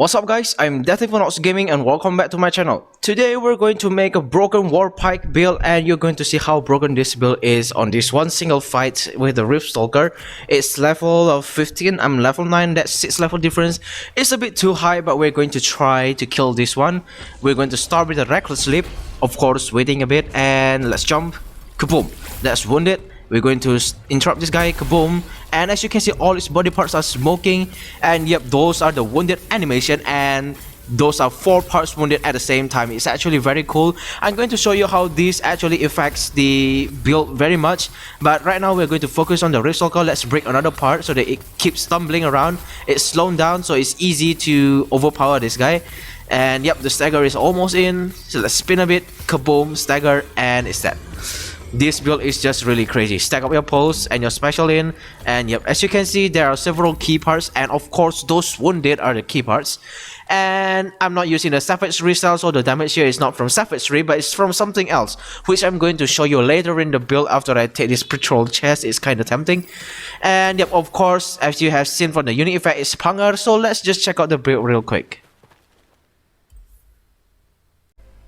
What's up guys, I'm DeatHInfernoXxGaming and welcome back to my channel. Today we're going to make a broken war pike build and you're going to see how broken this build is on this one single fight with the Rift Stalker. It's level of 15, I'm level 9, that's 6 level difference. It's a bit too high but we're going to try to kill this one. We're going to start with a Reckless Leap, of course waiting a bit, and let's jump. Kaboom, that's wounded. We're going to interrupt this guy, kaboom, and as you can see all his body parts are smoking, and yep, those are the wounded animation, and those are 4 parts wounded at the same time. It's actually very cool. I'm going to show you how this actually affects the build very much, but right now we're going to focus on the Rift Stalker. Let's break another part so that it keeps stumbling around. It's slowed down so it's easy to overpower this guy. And yep, the stagger is almost in, so let's spin a bit, kaboom, stagger, and it's dead. This build is just really crazy. Stack up your pulse and your special in, and yep, as you can see there are several key parts, and of course those wounded are the key parts. And I'm not using the Savage Resale, so the damage here is not from Savage Re, but it's from something else, which I'm going to show you later in the build after I take this patrol chest. It's kind of tempting. And yep, of course, as you have seen from the unit effect, it's Pangar, so let's just check out the build real quick.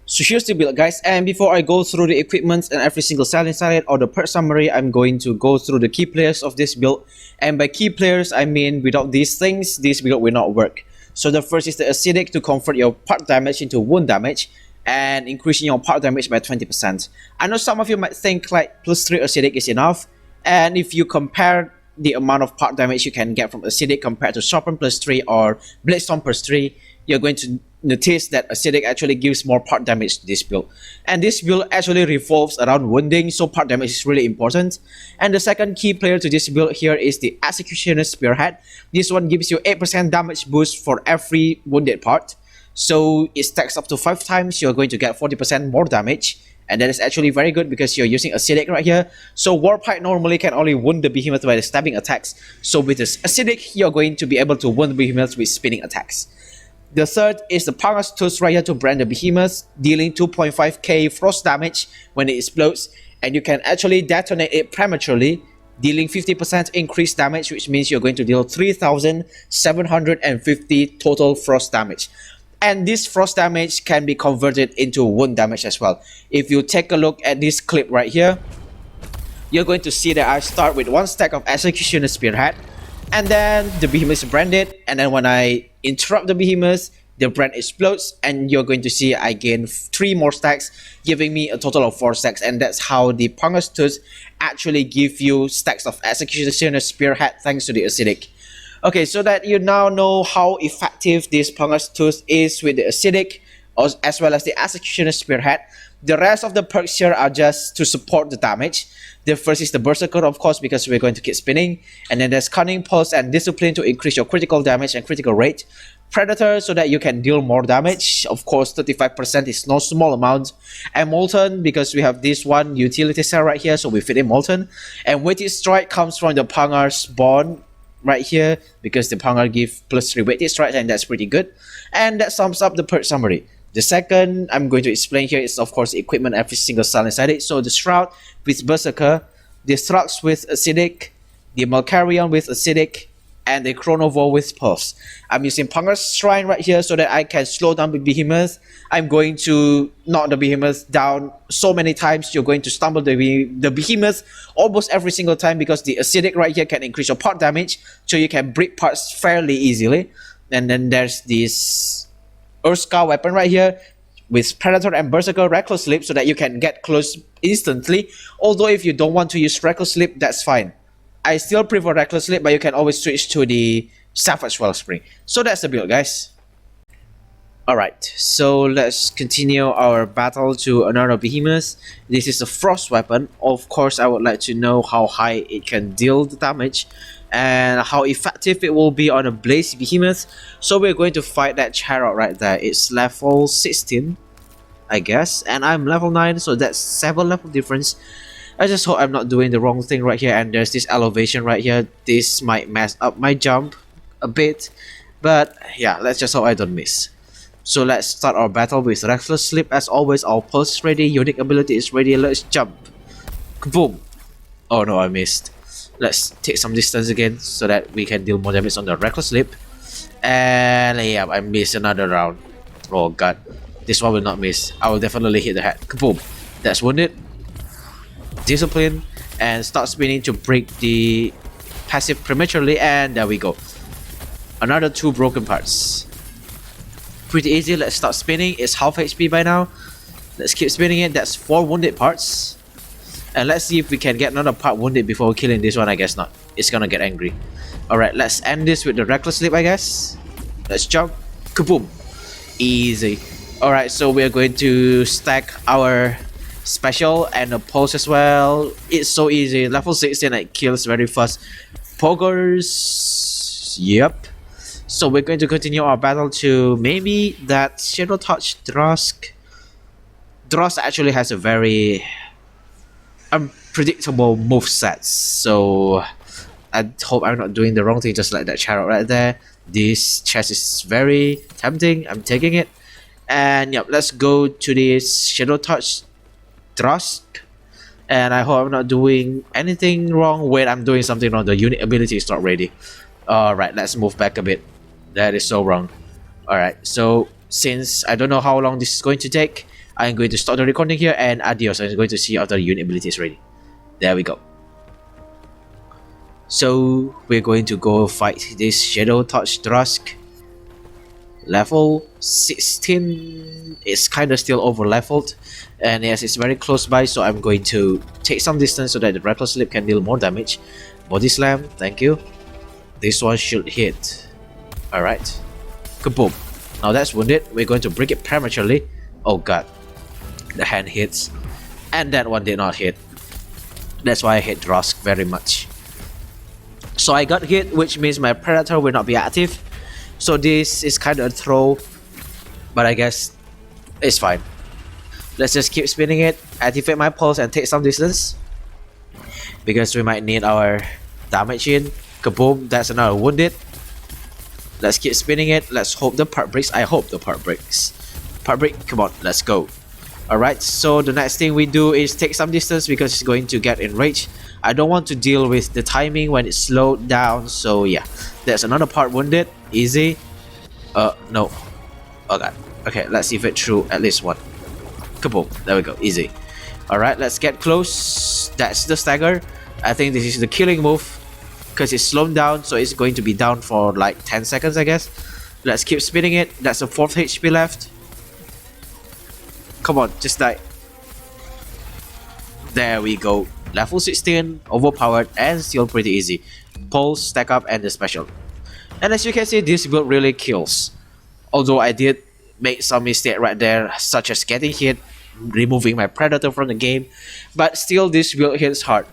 So here's the build guys, and before I go through the equipment and every single cell inside it or the perk summary, I'm going to go through the key players of this build. And by key players I mean without these things this build will not work. So the first is the acidic, to convert your part damage into wound damage and increasing your part damage by 20%. I know some of you might think like +3 acidic is enough, and if you compare the amount of part damage you can get from acidic compared to Sharpened +3 or Bladestorm +3, you're going to notice that acidic actually gives more part damage to this build. And this build actually revolves around wounding, so part damage is really important. And the second key player to this build here is the Executioner Spearhead. This one gives you 8% damage boost for every wounded part. So it stacks up to 5 times, you're going to get 40% more damage. And that is actually very good because you're using acidic right here. So war pike normally can only wound the behemoth by the stabbing attacks. So with this acidic, you're going to be able to wound the behemoth with spinning attacks. The third is the Pangar's tools right here to brand the behemoth, dealing 2.5k frost damage when it explodes, and you can actually detonate it prematurely, dealing 50% increased damage, which means you're going to deal 3,750 total frost damage. And this frost damage can be converted into wound damage as well. If you take a look at this clip right here, you're going to see that I start with 1 stack of Executioner Spearhead, and then the behemoth is branded, and then when I interrupt the behemoth, the brand explodes, and you're going to see I gain 3 more stacks, giving me a total of 4 stacks. And that's how the Pangar's tools actually give you stacks of Executioner Spearhead thanks to the acidic. Okay, so that you now know how effective this Pangar's tools is with the acidic as well as the Executioner Spearhead. The rest of the perks here are just to support the damage. The first is the Berserker, of course, because we're going to keep spinning. And then there's Cunning, Pulse, and Discipline to increase your critical damage and critical rate. Predator, so that you can deal more damage. Of course, 35% is no small amount. And Molten, because we have this one utility cell right here, so we fit in Molten. And Weighted Strike comes from the Pangar's Bond right here, because the Pangar give +3 Weighted Strike, and that's pretty good. And that sums up the perk summary. The second I'm going to explain here is of course equipment, every single cell inside it. So the Shroud with Berserker, the Struts with acidic, the Malkarion with acidic, and the Chronovore with Pulse. I'm using Pangar's Shrine right here so that I can slow down the behemoth. I'm going to knock the behemoth down so many times. You're going to stumble the behemoth almost every single time because the acidic right here can increase your part damage, so you can break parts fairly easily. And then there's this Urska weapon right here with Predator and Berserker Reckless Leap so that you can get close instantly. Although if you don't want to use Reckless Leap, that's fine. I still prefer Reckless Leap, but you can always switch to the Savage Wellspring. So that's the build, guys. Alright, so let's continue our battle to another behemoth. This is a frost weapon. Of course, I would like to know how high it can deal the damage and how effective it will be on a blaze behemoth. So we're going to fight that Chariot right there. It's level 16, I guess, and I'm level 9, so that's 7 level difference. I just hope I'm not doing the wrong thing right here. And there's this elevation right here. This might mess up my jump a bit, but yeah, let's just hope I don't miss. So let's start our battle with Reckless Leap. As always, our pulse is ready, unique ability is ready. Let's jump. Boom. Oh no, I missed. Let's take some distance again so that we can deal more damage on the Reckless Leap. And yeah, I missed another round. Oh god, this one will not miss. I will definitely hit the head. Kaboom! That's wounded. Discipline and start spinning to break the passive prematurely, and there we go. Another 2 broken parts. Pretty easy. Let's start spinning. It's half HP by now. Let's keep spinning it. That's 4 wounded parts. And let's see if we can get another part wounded before killing this one. I guess not. It's gonna get angry. Alright, let's end this with the reckless leap, I guess. Let's jump. Kaboom! Easy. Alright, so we're going to stack our special and the pulse as well. It's so easy. Level 16, it kills very fast. Poggers. Yep. So we're going to continue our battle to maybe that Shadow Touch Drusk. Drusk actually has a very unpredictable moveset, so I hope I'm not doing the wrong thing, just like that chariot right there. This chest is very tempting. I'm taking it. And yep, let's go to this Shadow Touch Drusk. And I hope I'm not doing anything wrong. Wait, I'm doing something wrong. The unit ability is not ready. Alright, let's move back a bit. That is so wrong. Alright, so since I don't know how long this is going to take, I'm going to stop the recording here, and adios. I'm going to see after the unit ability is ready. There we go. So we're going to go fight this Shadow Touch Drusk. Level 16 is kind of still over leveled, and yes, it's very close by, so I'm going to take some distance so that the reckless leap can deal more damage. Body slam, thank you. This one should hit. Alright. Kaboom. Now that's wounded. We're going to break it prematurely. Oh god. The hand hits. And that one did not hit. That's why I hate Drusk very much. So I got hit, which means my Predator will not be active. So this is kind of a throw, but I guess it's fine. Let's just keep spinning it, activate my pulse and take some distance, because we might need our damage in. Kaboom, that's another wounded. Let's keep spinning it. Let's hope the part breaks. I hope the part breaks. Part break, come on, let's go. Alright, so the next thing we do is take some distance because it's going to get enraged. I don't want to deal with the timing when it's slowed down, so yeah. There's another part wounded. Easy. No. Oh god. Okay, let's see if it through at least one. Kaboom. There we go. Easy. Alright, let's get close. That's the stagger. I think this is the killing move, because it's slowed down, so it's going to be down for like 10 seconds, I guess. Let's keep spinning it. That's a 4th HP left. Come on, just die. There we go. Level 16, overpowered, and still pretty easy. Pulse, stack up, and the special. And as you can see, this build really kills. Although I did make some mistake right there, such as getting hit, removing my Predator from the game. But still, this build hits hard.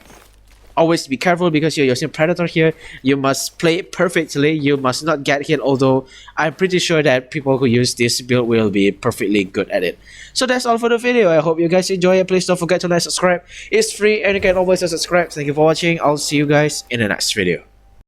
Always be careful because you're using Predator here. You must play it perfectly. You must not get hit, although I'm pretty sure that people who use this build will be perfectly good at it. So that's all for the video. I hope you guys enjoy it. Please don't forget to like, subscribe. It's free and you can always subscribe. Thank you for watching. I'll see you guys in the next video.